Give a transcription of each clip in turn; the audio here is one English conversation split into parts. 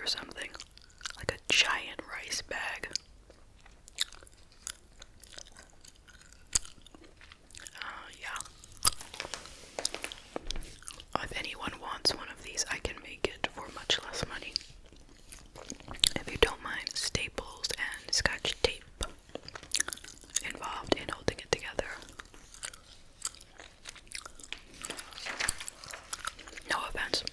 something. Like a giant rice bag. Yeah. If anyone wants one of these, I can make it for much less money. If you don't mind staples and scotch tape involved in holding it together. No offense.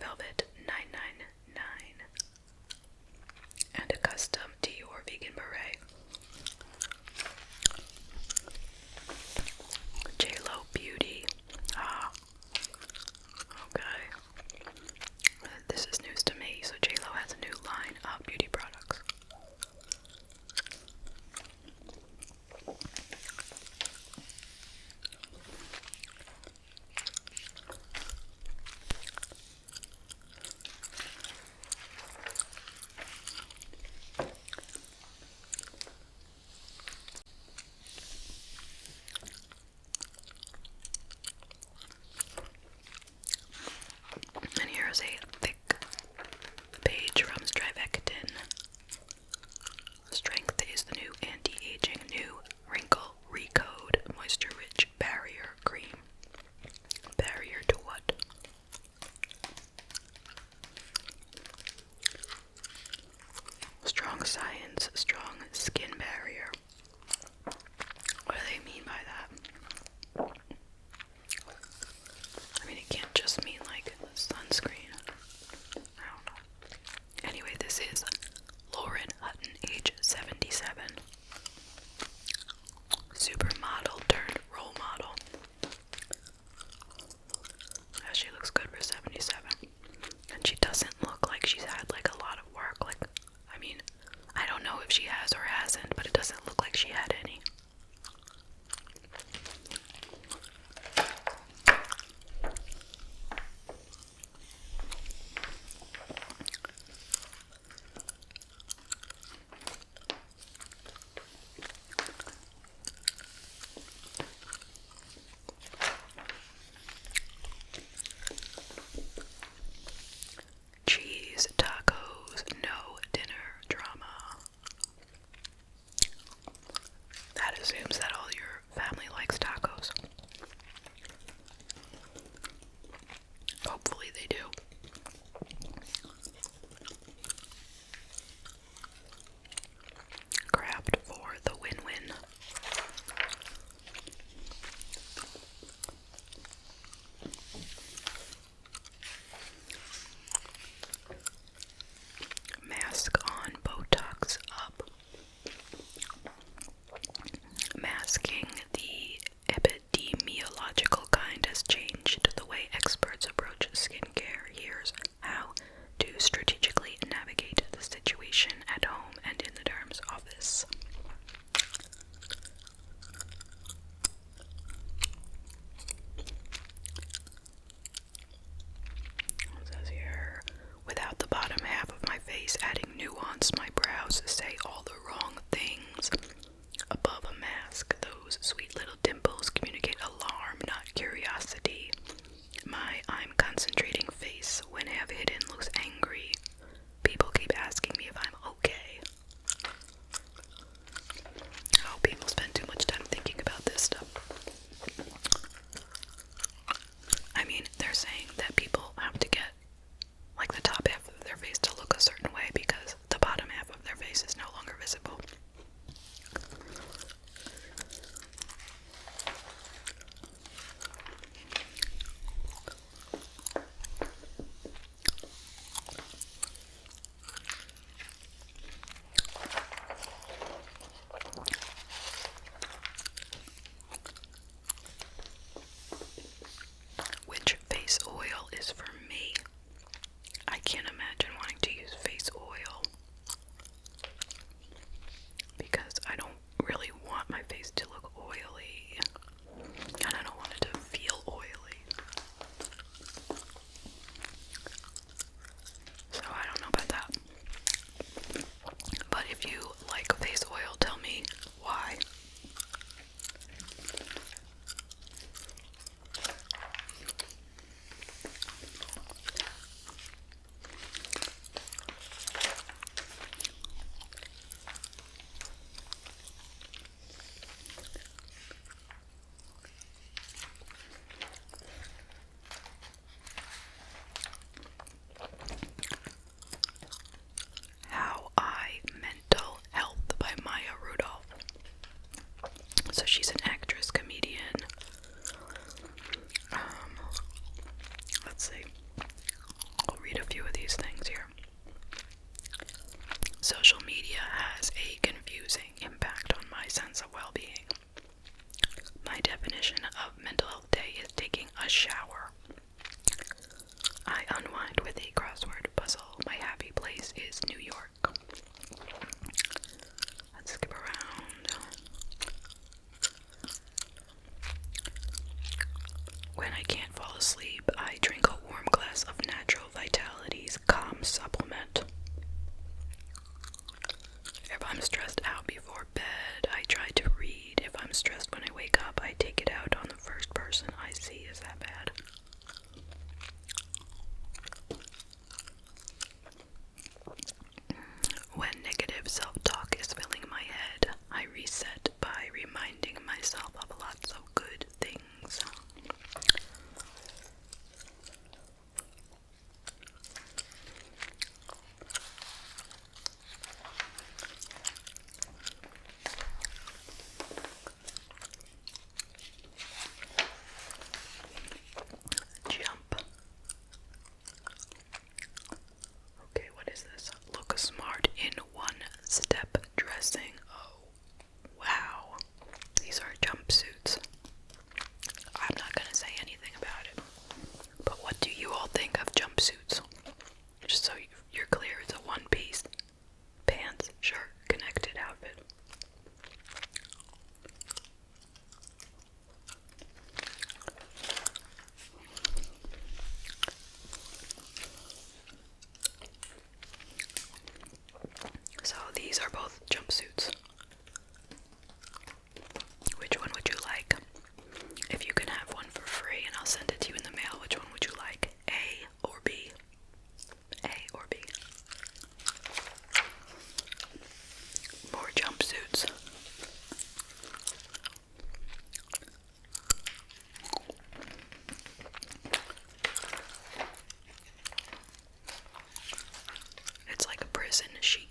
Velvet 999. And a custom Dior vegan beret. JLo Beauty. Ah. Okay. This is news to me. So JLo has a new line of beauty products. both jumpsuits. Which one would you like? If you can have one for free and I'll send it to you in the mail, which one would you like? A or B? A or B? More jumpsuits. It's like a prison chic.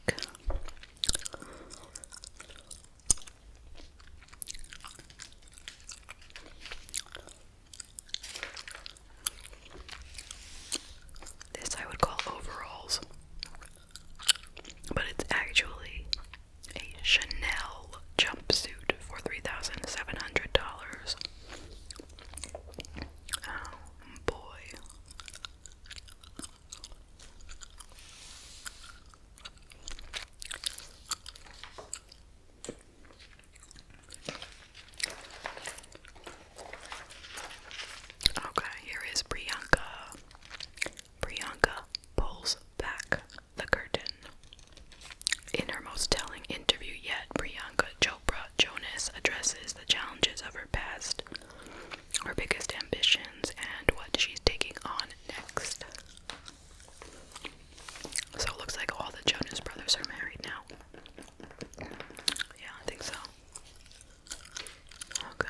This I would call overalls, but it's actually a Chanel jumpsuit for $3,700. Oh boy. Okay, here is Priyanka. Priyanka pulls back the curtain. In her most telling interview yet, Priyanka Chopra Jonas addresses the challenges of her past, her biggest ambitions, and what she's taking on next. So it looks like all the Jonas brothers are married now. Yeah, I think so. Okay.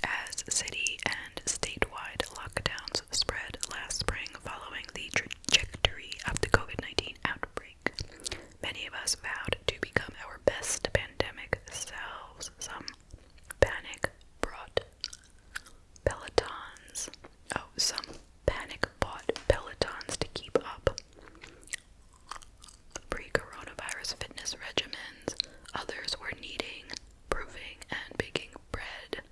As city and statewide lockdowns spread last spring following the trajectory of the COVID-19 outbreak, many of us vowed to become our best pandemic selves. Some panic bought Pelotons. Oh, some panic bought Pelotons to keep up pre-coronavirus fitness regimens. Others were kneading, proving, and baking bread.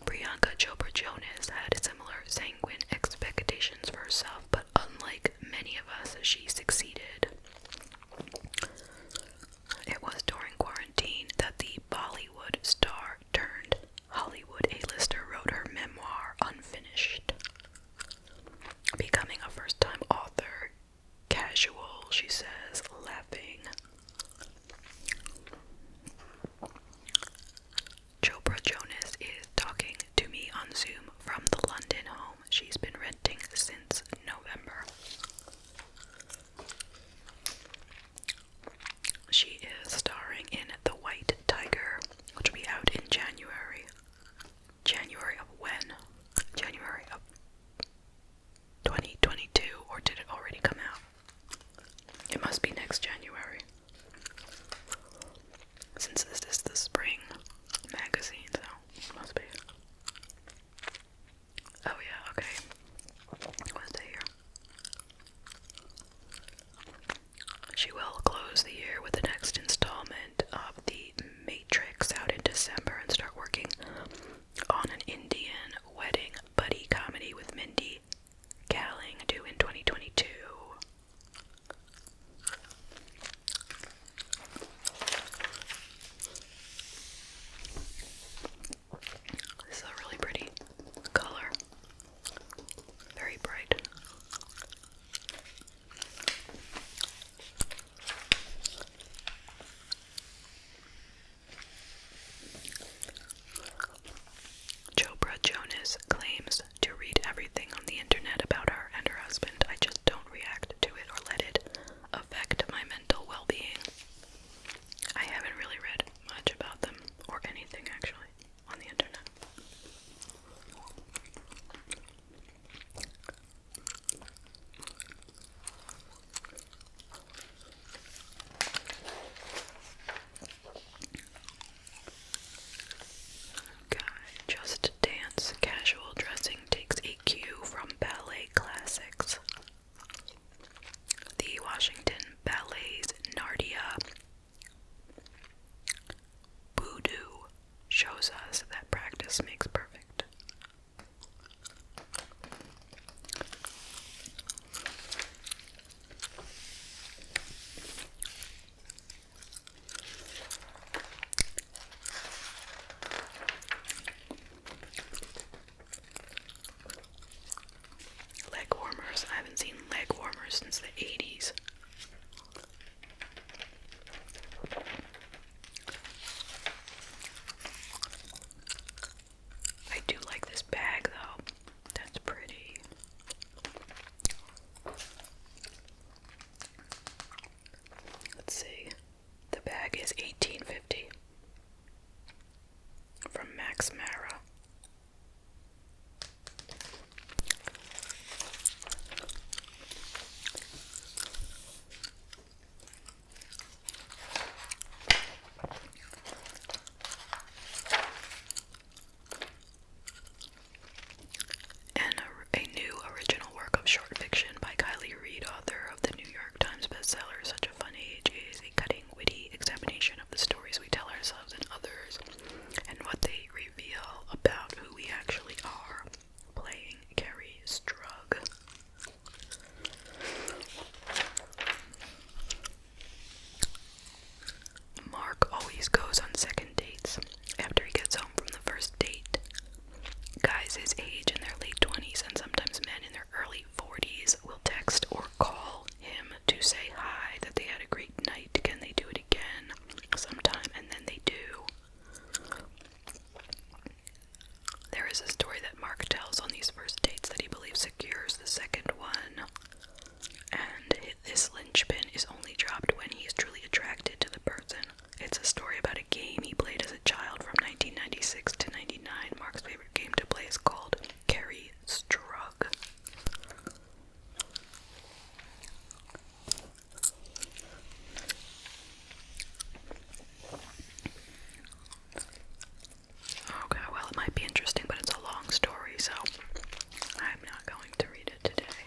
Priyanka Chopra Jonas had similar sanguine expectations for herself, but unlike many of us, she succeeded. It was during quarantine that the Bollywood star turned Hollywood A-lister wrote her memoir, Unfinished. Becoming a first-time author, casual, she says, laughing. Chopra Jonas is talking to me on Zoom from the London home she's been renting since November. She is starring in The White Tiger, which will be out in January. January of when? January of 2022, or did it already come out? It must be next January, since this is the spring magazine, so it must be. Oh yeah, okay. What is it here? She will close the year with the next installment of The Matrix out in December and start working on an Indian wedding buddy comedy with Mindy Kaling due in 2022. This is a really pretty color. Very bright. Chopra Jonas claims to read everything on the internet about her and her husband. I just don't react to it or let it affect my mental well-being. I haven't really read much about them, or anything actually, on the internet. Just Dance casual dressing takes a cue from ballet classics. The Washington Ballet's Nardia Voodoo shows Max Mara. And a new original work of short fiction by Kylie Reid, author of the New York Times bestseller Such a Fun Age, is a cutting, witty examination of the stories we tell ourselves and others, and what they reveal about who we actually are. Playing Carrie Strug. Mark always goes on second dates. After he gets home from the first date, guys his age in their late 20s and sometimes men in their early 40s will text or call him to say hi, that they had a great night, can they do it again sometime, and then they do. There is a story that Mark tells on these first dates that he believes secures the second one, and this linchpin is only dropped when he is truly attracted to the person. It's a story about a game he played as a child from 1996 to 99. Mark's favorite game to play is called Carrie Strug. Okay, well, it might be interesting, but it's a long story, so I'm not going to read it today.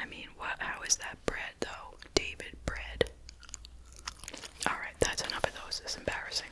I mean, what? How is that bread though? David bread. Alright, that's enough of those. It's embarrassing.